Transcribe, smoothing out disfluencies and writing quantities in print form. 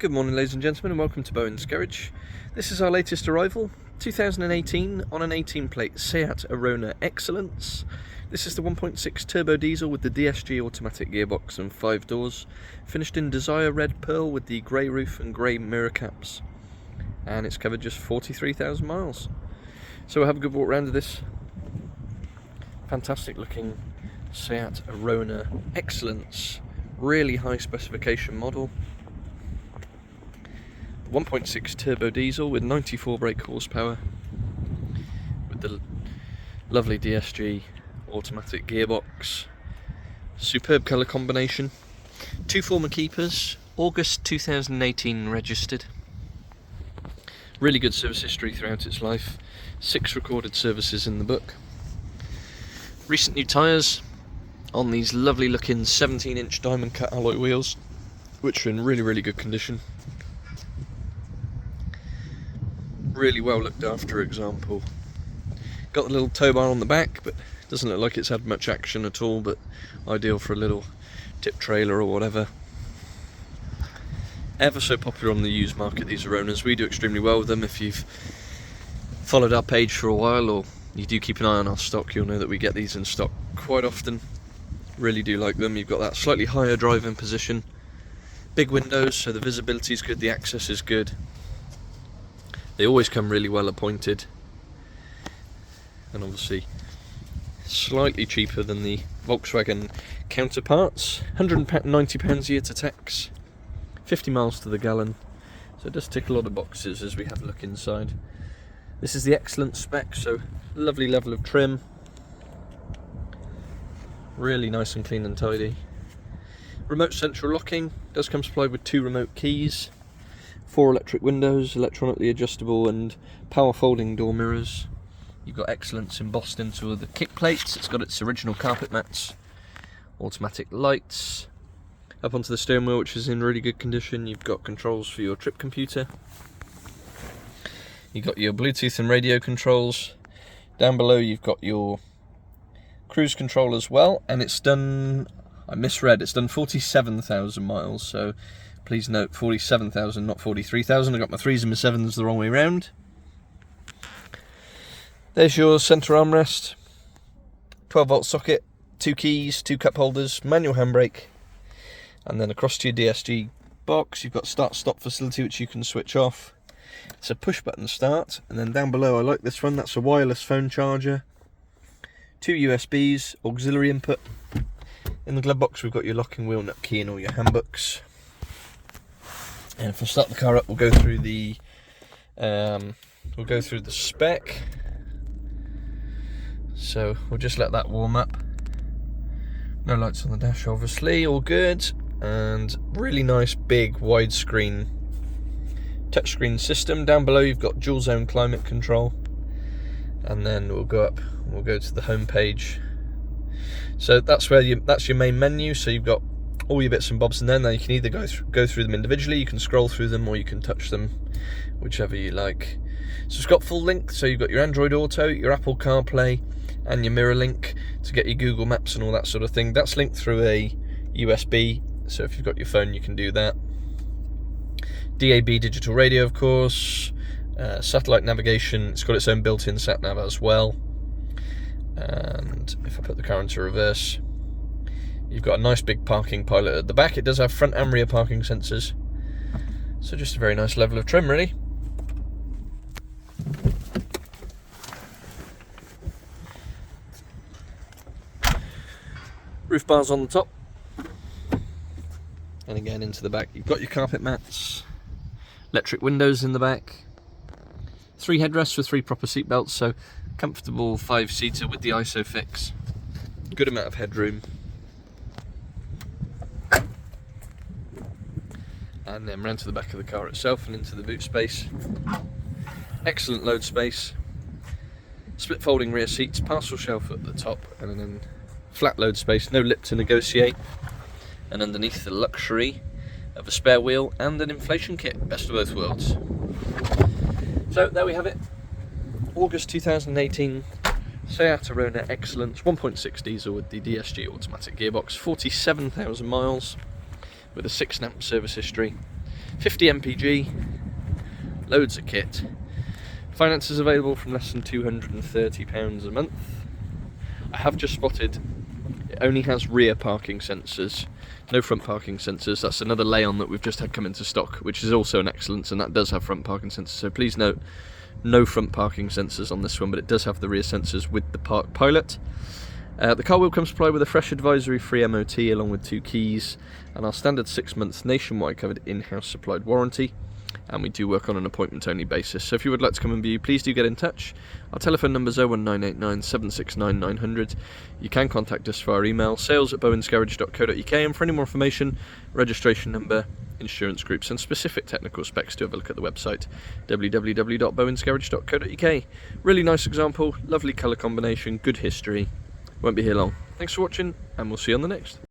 Good morning ladies and gentlemen, and welcome to Bowen's Garage. This is our latest arrival, 2018 on an 18 plate Seat Arona Excellence. This is the 1.6 turbo diesel with the DSG automatic gearbox and 5 doors, finished in Desire Red Pearl with the grey roof and grey mirror caps, and it's covered just 43,000 miles. So we'll have a good walk around of this fantastic looking Seat Arona Excellence, really high specification model. 1.6 turbo diesel with 94 brake horsepower with the lovely DSG automatic gearbox. Superb colour combination. 2 former keepers, August 2018 registered. Really good service history throughout its life. 6 recorded services in the book. Recent new tyres on these lovely looking 17-inch diamond cut alloy wheels, which are in really good condition. Really well looked after example. Got the little tow bar on the back, but doesn't look like it's had much action at all, but ideal for a little tip trailer or whatever. Ever so popular on the used market, these Aronas. We do extremely well with them. If you've followed our page for a while, or you do keep an eye on our stock, you'll know that we get these in stock quite often. Really do like them. You've got that slightly higher driving position, big windows, so the visibility is good, the access is good. They always come really well appointed, and obviously slightly cheaper than the Volkswagen counterparts. £190 a year to tax, 50 miles to the gallon, so it does tick a lot of boxes as we have a look inside. This is the excellent spec, so lovely level of trim, really nice and clean and tidy. Remote central locking, does come supplied with 2 remote keys. 4 electric windows, electronically adjustable and power folding door mirrors. You've got Excellence embossed into the kick plates. It's got its original carpet mats, automatic lights. Up onto the steering wheel, which is in really good condition. You've got controls for your trip computer. You've got your Bluetooth and radio controls. Down below you've got your cruise control as well, and it's done, I misread, it's done 47,000 miles, so please note 47,000, not 43,000. I got my 3s and my 7s the wrong way round. There's your centre armrest, 12-volt socket, 2 keys, 2 cup holders, manual handbrake, and then across to your DSG box you've got start-stop facility, which you can switch off. It's a push-button start, and then down below, I like this one, that's a wireless phone charger, 2 USBs, auxiliary input. In the glove box we've got your locking wheel nut key and all your handbooks. And if I start the car up, we'll go through the spec. So we'll just let that warm up. No lights on the dash, obviously, all good. And really nice big widescreen touchscreen system. Down below you've got dual zone climate control. And then we'll go up, we'll go to the home page. So that's your main menu. So you've got all your bits and bobs in there. Now you can either go through them individually, you can scroll through them, or you can touch them, whichever you like. So it's got full link, so you've got your Android Auto, your Apple CarPlay, and your mirror link to get your Google Maps and all that sort of thing. That's linked through a USB, so if you've got your phone you can do that. DAB digital radio, of course, satellite navigation. It's got its own built-in sat nav as well. And if I put the car into reverse, you've got a nice big parking pilot at the back. It does have front and rear parking sensors, so just a very nice level of trim, really. Roof bars on the top, and again into the back you've got your carpet mats, electric windows in the back, 3 headrests with 3 proper seat belts, so comfortable 5-seater with the ISOFIX. Good amount of headroom. And then round to the back of the car itself and into the boot space. Excellent load space. Split folding rear seats, parcel shelf at the top, and then flat load space, no lip to negotiate. And underneath, the luxury of a spare wheel and an inflation kit, best of both worlds. So there we have it. August 2018 Seat Arona Excellence 1.6 diesel with the DSG automatic gearbox, 47,000 miles with a 6 snap service history, 50 mpg, loads of kit. Finance is available from less than £230 a month. I have just spotted it only has rear parking sensors, no front parking sensors. That's another lay-on that we've just had come into stock, which is also an excellence, and that does have front parking sensors. So please note, no front parking sensors on this one, but it does have the rear sensors with the Park Pilot. The car will come supplied with a fresh advisory free MOT along with 2 keys, and our standard 6 months nationwide covered in-house supplied warranty. And we do work on an appointment only basis, so if you would like to come and view, please do get in touch. Our telephone number is 01989 769 900. You can contact us via email, sales@bowensgarage.co.uk, and for any more information, registration number, insurance groups and specific technical specs, do have a look at the website www.bowensgarage.co.uk. Really nice example, lovely colour combination, good history, won't be here long. Thanks for watching, and we'll see you on the next.